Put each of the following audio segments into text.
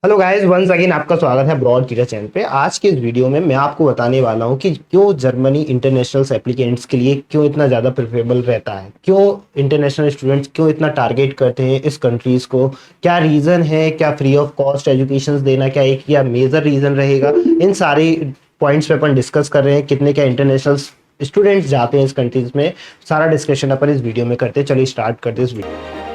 Hello guys, once again आपका स्वागत है ब्रॉड टीचर चैनल पे। आज के इस वीडियो में मैं आपको बताने वाला हूं कि क्यों जर्मनी इंटरनेशनल एप्लीकेंट्स के लिए क्यों इतना ज़्यादा प्रेफरेबल रहता है, क्यों इंटरनेशनल स्टूडेंट्स क्यों इतना टारगेट करते हैं इस कंट्रीज़ को, क्या रीज़न है, क्या फ्री ऑफ कॉस्ट एजुकेशन देना क्या एक या मेजर रीज़न रहेगा। इन सारे पॉइंट्स पे अपन डिस्कस कर रहे हैं। कितने क्या इंटरनेशनल स्टूडेंट्स जाते हैं इस कंट्रीज़ में, सारा डिस्कशन अपन इस वीडियो में करते हैं। चलिए स्टार्ट करते हैं इस वीडियो।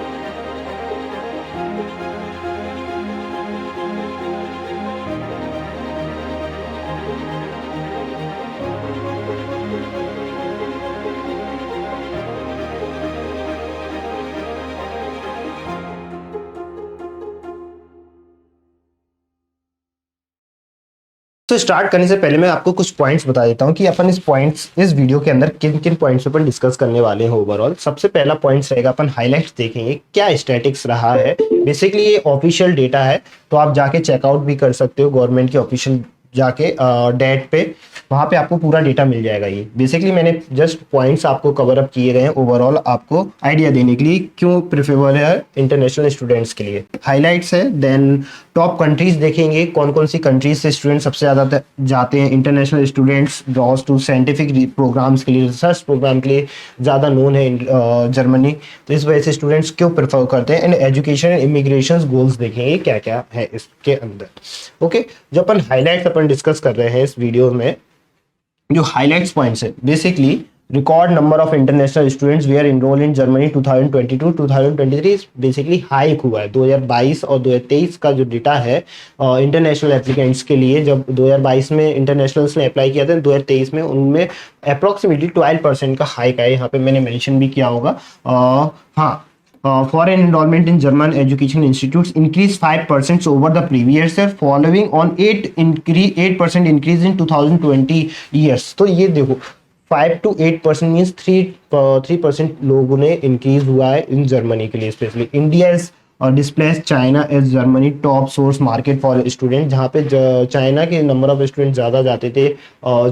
तो स्टार्ट करने से पहले मैं आपको कुछ पॉइंट्स बता देता हूं कि अपन इस वीडियो के अंदर किन किन पॉइंट्स पर डिस्कस करने वाले हैं। ओवरऑल सबसे पहला पॉइंट्स रहेगा, अपन हाइलाइट्स देखेंगे क्या स्टैटिक्स रहा है। बेसिकली ये ऑफिशियल डेटा है, तो आप जाके चेकआउट भी कर सकते हो गवर्नमेंट के ऑफिशियल जाके डेट पे, वहां पे आपको पूरा डेटा मिल जाएगा। ये बेसिकली मैंने जस्ट पॉइंट्स आपको कवर अप किए गए हैं ओवरऑल आपको आइडिया देने के लिए क्यों प्रेफरेबल है इंटरनेशनल स्टूडेंट्स के लिए। हाइलाइट्स है, देन टॉप कंट्रीज देखेंगे, कौन कौन सी कंट्रीज से स्टूडेंट सबसे ज़्यादा जाते हैं। International students draws to scientific programmes के लिए, रिसर्च प्रोग्राम के लिए ज़्यादा नोन है जर्मनी, तो इस वजह से स्टूडेंट्स क्यों प्रेफर करते हैं। And education and immigration goals देखेंगे क्या क्या है इसके अंदर। ओके, जो अपन हाईलाइट्स अपन डिस्कस कर रहे हैं इस वीडियो में, जो हाईलाइट्स पॉइंट्स है basically record number of international students were enrol in Germany 2022-2023 basically hike हुआ है। 2022 और 2023 का जो डेटा है इंटरनेशनल एप्लीकेंट्स के लिए, जब 2022 में इंटरनेशनल्स ने अप्लाई किया था, 2023 में उनमें अप्रोक्सीमेटली 12% का हाइक है। यहाँ पे मैंने मेंशन भी किया होगा। हाँ, foreign enrollment in German education institutes increased 5% over the previous year, following on 8% increase in 2020 years। तो ये देखो 5 to 8% मीन्स 3% लोगों ने इंक्रीज हुआ है इन जर्मनी के लिए। Specially India is displace China as Germany top source market for student, जहाँ पे चाइना के नंबर ऑफ स्टूडेंट ज़्यादा जाते थे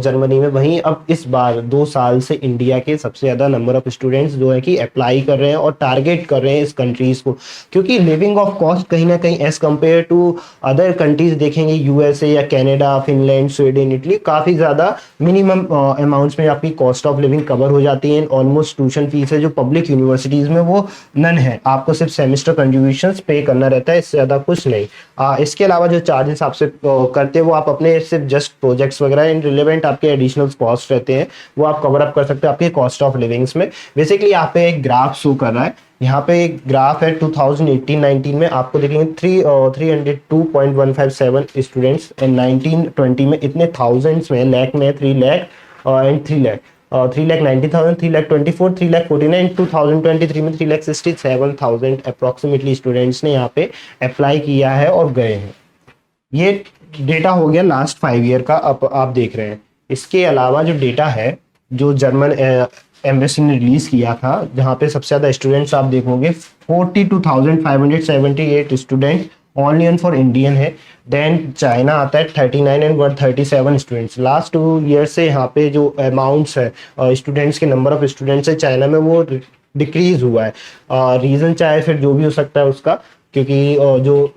जर्मनी में, वहीं अब इस बार 2 साल से इंडिया के सबसे ज़्यादा नंबर ऑफ स्टूडेंट्स जो है कि अप्लाई कर रहे हैं और टारगेट कर रहे हैं इस कंट्रीज़ को। क्योंकि लिविंग ऑफ कॉस्ट कहीं ना कहीं as compare to other countries देखेंगे, यूएसए या कनाडा, फिनलैंड, स्वीडन, इटली, काफ़ी ज़्यादा मिनिमम अमाउंट्स में आपकी कॉस्ट ऑफ लिविंग कवर हो जाती है। ऑलमोस्ट ट्यूशन फीस है जो पब्लिक यूनिवर्सिटीज़ में वो नन है, आपको सिर्फ सेमेस्टर कंट्रीब्यूशन पे करना रहता है, इससे ज़्यादा कुछ नहीं। इसके अलावा जो चार्जेस आपसे करते हैं वो आप अपने सिर्फ जस्ट प्रोजेक्ट्स वगैरह इन रिलेवेंट आपके एडिशनल कॉस्ट रहते हैं, वो आप कवर अप कर सकते हैं आपके कॉस्ट ऑफ लिविंग्स में। बेसिकली यहाँ पे एक ग्राफ शो कर रहा है, यहाँ पे एक ग्राफ है 2018-19 में आपको देखेंगे 302.157 स्टूडेंट्स, एंड 1920 में इतने थाउजेंड्स में, लैख में 3 लाख एंड 3 लाख, 3,90,000, 3,24,000, 3,49,000, 2023 में 3,67,000 अप्रोक्सीमेटली स्टूडेंट्स ने यहाँ पे अप्लाई किया है और गए हैं। ये डेटा हो गया लास्ट 5 ईयर का, अब आप देख रहे हैं। इसके अलावा जो डेटा है जो जर्मन एम्बेसी ने रिलीज किया था, जहाँ पे सबसे ज़्यादा स्टूडेंट्स आप देखोगे 42,578 student only on for Indian है। देन चाइना आता है 39 एंड 137 स्टूडेंट्स। लास्ट 2 ईयर से यहाँ पे जो अमाउंट्स है स्टूडेंट्स के नंबर ऑफ स्टूडेंट्स है चाइना में वो डिक्रीज हुआ है। रीज़न चाहे फिर जो भी हो सकता है उसका, क्योंकि जो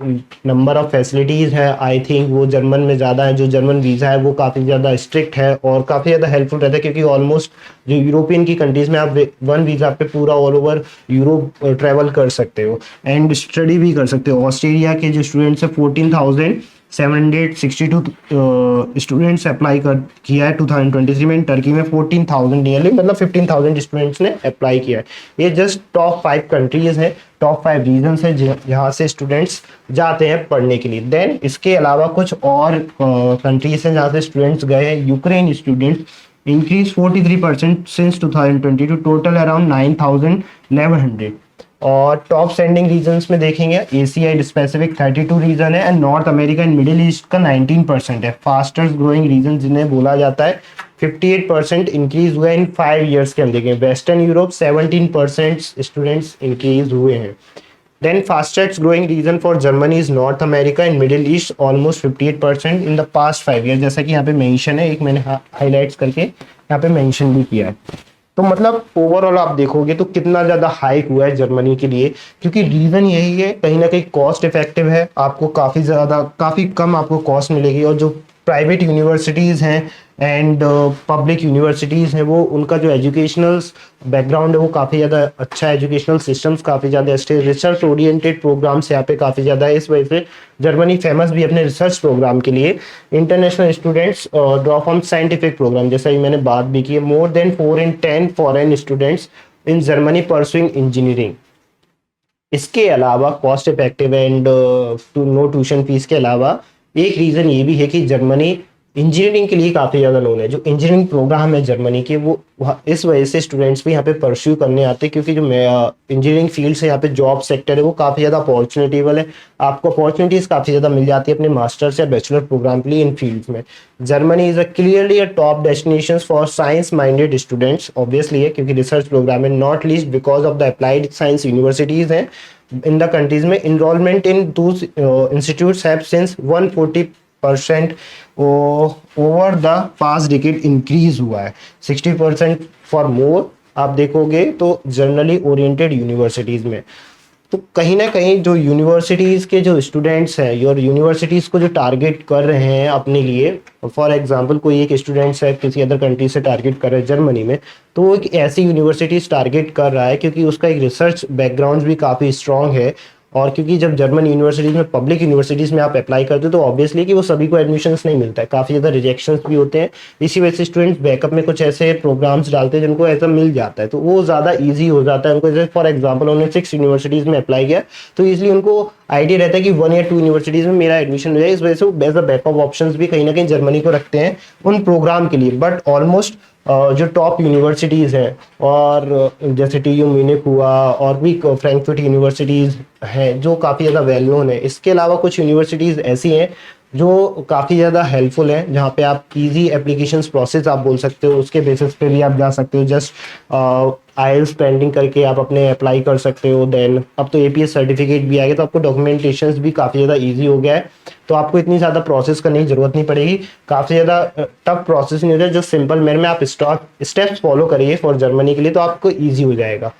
नंबर ऑफ फैसिलिटीज़ है आई थिंक वो जर्मन में ज़्यादा है। जो जर्मन वीज़ा है वो काफ़ी ज़्यादा स्ट्रिक्ट है और काफ़ी ज़्यादा हेल्पफुल रहता है, क्योंकि ऑलमोस्ट जो यूरोपियन की कंट्रीज़ में आप वन वीज़ा पे पूरा ऑल ओवर यूरोप ट्रैवल कर सकते हो एंड स्टडी भी कर सकते हो। ऑस्ट्रेलिया के जो स्टूडेंट्स हैं 14,762 स्टूडेंट्स अप्लाई कर किया है 2023 में। टर्की में 14,000 नियरली, मतलब 15,000 स्टूडेंट्स ने अप्लाई किया है। ये जस्ट टॉप 5 कंट्रीज हैं, टॉप 5 रीजन्स हैं जहाँ से स्टूडेंट्स जाते हैं पढ़ने के लिए। देन इसके अलावा कुछ और कंट्रीज हैं जहाँ से स्टूडेंट्स गए हैं। Ukraine students increase 43% since 2022, total around 9,1100। और टॉप सेंडिंग रीजन्स में देखेंगे एशिया स्पेसिफिक 32 रीजन है, and north America and Middle east का 19% है। फास्टेस्ट ग्रोइंग रीजन जिन्हें बोला जाता है, 58% इंक्रीज हुआ इन 5 ईयर्स के अंदर। वेस्टर्न यूरोप 17% स्टूडेंट्स इंक्रीज हुए हैं। Then fastest growing region for Germany is North America and Middle East, almost 58% in the past 5 year, जैसा कि यहाँ पे मेंशन है, एक मैंने हाईलाइट्स करके यहाँ पे मेंशन भी किया है। तो मतलब ओवरऑल आप देखोगे तो कितना ज़्यादा हाइक हुआ है जर्मनी के लिए, क्योंकि रीज़न यही है कहीं ना कहीं कॉस्ट इफेक्टिव है, आपको काफ़ी कम आपको कॉस्ट मिलेगी, और जो प्राइवेट यूनिवर्सिटीज़ हैं एंड पब्लिक यूनिवर्सिटीज़ हैं वो उनका जो एजुकेशनल बैकग्राउंड है वो काफ़ी ज़्यादा अच्छा है, एजुकेशनल सिस्टम्स काफ़ी ज़्यादा अच्छे, रिसर्च ओरिएंटेड प्रोग्राम्स यहाँ पे काफ़ी ज़्यादा है। इस वजह से जर्मनी फेमस भी अपने रिसर्च प्रोग्राम के लिए। International students draw from scientific programme, जैसा ही मैंने बात भी की है, more than 4 in 10 foreign students in Germany pursuing engineering. इसके अलावा cost effective and no tuition fees के अलावा एक रीज़न ये भी है कि जर्मनी इंजीनियरिंग के लिए काफ़ी ज़्यादा नोन है। जो इंजीनियरिंग प्रोग्राम है जर्मनी के वो इस वजह से स्टूडेंट्स भी यहाँ पे परस्यू करने आते हैं, क्योंकि जो इंजीनियरिंग फील्ड से यहाँ पे जॉब सेक्टर है वो काफ़ी ज़्यादा अपॉर्चुनिटीबल है, आपको अपॉर्चुनिटीज़ काफ़ी ज़्यादा मिल जाती है अपने मास्टर्स या बैचलर प्रोग्राम के लिए इन फील्ड्स में। Germany is a clearly a top destination for science minded students, obviously है क्योंकि रिसर्च प्रोग्राम है, not least because of the applied science universities हैं इन द कंट्रीज में। इनरोलमेंट इन दूस institutes have since 140% over the past decade increase हुआ है, 60% for more आप देखोगे तो जनरली ओरिएंटेड यूनिवर्सिटीज़ में। तो कहीं ना कहीं जो यूनिवर्सिटीज़ के जो स्टूडेंट्स हैं और यूनिवर्सिटीज़ को जो टारगेट कर रहे हैं अपने लिए, फॉर एग्जांपल कोई एक स्टूडेंट्स है किसी अदर कंट्री से टारगेट कर रहा है जर्मनी में, तो वो एक ऐसी यूनिवर्सिटीज़ टारगेट कर रहा है क्योंकि उसका एक रिसर्च बैकग्राउंड भी काफ़ी स्ट्रॉन्ग है। और क्योंकि जब जर्मन यूनिवर्सिटीज़ में पब्लिक यूनिवर्सिटीज़ में आप अप्लाई करते हो तो ऑब्वियसली कि वो सभी को एडमिशन्स नहीं मिलता है, काफ़ी ज़्यादा रिजेक्शंस भी होते हैं। इसी वजह से स्टूडेंट्स बैकअप में कुछ ऐसे प्रोग्राम्स डालते हैं जिनको ऐसा मिल जाता है, तो वो ज़्यादा ईजी हो जाता है उनको। जैसे फॉर एग्जाम्पल उन्होंने 6 यूनिवर्सिटीज़ में अप्लाई किया तो ईजिली उनको आइडिया रहता है कि 1 या 2 यूनिवर्सिटीज़ में मेरा एडमिशन हो जाए। इस वजह से वो एज अ बैकअप ऑप्शन भी कहीं ना कहीं जर्मनी को रखते हैं उन प्रोग्राम के लिए। बट ऑलमोस्ट जो टॉप यूनिवर्सिटीज़ हैं और जैसे TU म्यूनिख हुआ और भी फ्रैंकफर्ट यूनिवर्सिटीज़ हैं जो काफ़ी ज़्यादा वेल नोन है। इसके अलावा कुछ यूनिवर्सिटीज़ ऐसी हैं जो काफ़ी ज़्यादा हेल्पफुल हैं, जहाँ पे आप इजी एप्लीकेशंस प्रोसेस आप बोल सकते हो, उसके बेसिस पे भी आप जा सकते हो। जस्ट IELTS पेंडिंग करके आप अपने अप्लाई कर सकते हो। देन अब तो APS सर्टिफिकेट भी आ गया तो आपको डॉक्यूमेंटेशंस भी काफ़ी ज़्यादा ईजी हो गया है, तो आपको इतनी ज़्यादा प्रोसेस करने की ज़रूरत नहीं पड़ेगी। काफ़ी ज़्यादा टफ प्रोसेस नहीं होता है, जो सिंपल मैनर में आप स्टेप्स फॉलो करिए फॉर जर्मनी के लिए तो आपको ईजी हो जाएगा।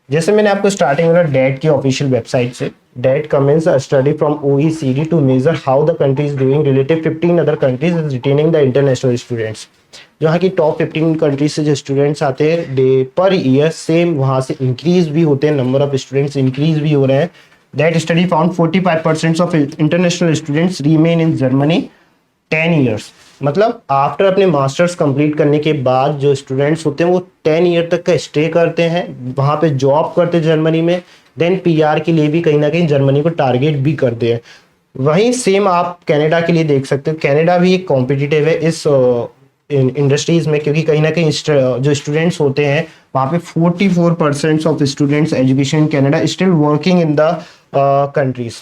जैसे मैंने आपको स्टार्टिंग में डेट की ऑफिशियल वेबसाइट से, DAAD commence a study from OECD to measure how the country is doing relative 15 other countries is retaining the international students. जहाँ की टॉप 15 कंट्रीज से जो स्टूडेंट्स आते हैं डे पर ईयर सेम वहाँ से इंक्रीज भी होते हैं, नंबर ऑफ स्टूडेंट्स इंक्रीज भी हो रहे हैं। That study found 45% of international students remain in Germany 10 years. मतलब आफ्टर अपने मास्टर्स कंप्लीट करने के बाद जो स्टूडेंट्स होते हैं वो 10 ईयर तक का स्टे करते हैं, वहाँ पे जॉब करते हैं जर्मनी में। देन PR के लिए भी कहीं ना कहीं जर्मनी को टारगेट भी करते हैं। वहीं सेम आप कनाडा के लिए देख सकते हो, कनाडा भी एक कॉम्पिटिटिव है इस इंडस्ट्रीज में, क्योंकि कहीं ना कहीं जो स्टूडेंट्स होते हैं वहाँ पे 44% of students education in Canada still working in the countries.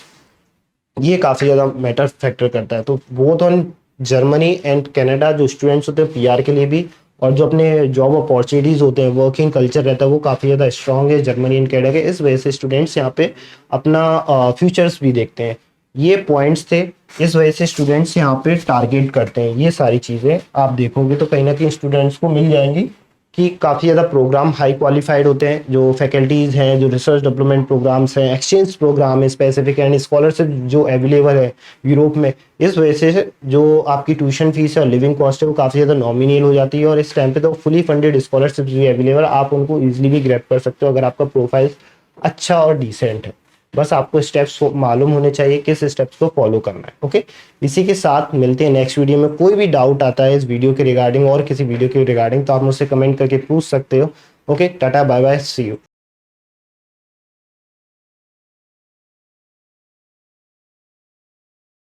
ये काफ़ी ज़्यादा मैटर फैक्टर करता है। तो both on Germany and Canada जो स्टूडेंट्स होते हैं PR के लिए भी, और जो अपने जॉब अपॉर्चुनिटीज़ होते हैं, वर्किंग कल्चर रहता है वो काफ़ी ज़्यादा स्ट्रॉन्ग है जर्मनी एंड कनाडा के। इस वजह से स्टूडेंट्स यहाँ पे अपना फ्यूचर्स भी देखते हैं। ये पॉइंट्स थे, इस वजह से स्टूडेंट्स यहाँ पे टारगेट करते हैं। ये सारी चीज़ें आप देखोगे तो कहीं ना कहीं स्टूडेंट्स को मिल जाएंगी कि काफ़ी ज़्यादा प्रोग्राम हाई क्वालिफाइड होते हैं, जो फैकल्टीज़ हैं, जो रिसर्च डेवलपमेंट प्रोग्राम्स हैं, एक्सचेंज प्रोग्राम है स्पेसिफिक एंड स्कॉलरशिप जो अवेलेबल है यूरोप में। इस वजह से जो आपकी ट्यूशन फीस और लिविंग कॉस्ट है वो काफ़ी ज़्यादा नॉमिनल हो जाती है, और इस टाइम पे तो फुली फंडेड स्कॉलरशिप भी अवेलेबल, आप उनको ईजिली भी ग्रैब कर सकते हो अगर आपका प्रोफाइल अच्छा और डिसेंट है। बस आपको स्टेप्स मालूम होने चाहिए किस स्टेप्स को फॉलो करना है। ओके, इसी के साथ मिलते हैं नेक्स्ट वीडियो में। कोई भी डाउट आता है इस वीडियो के रिगार्डिंग और किसी वीडियो के रिगार्डिंग तो आप मुझसे कमेंट करके पूछ सकते हो। Okay, tata bye bye, see you.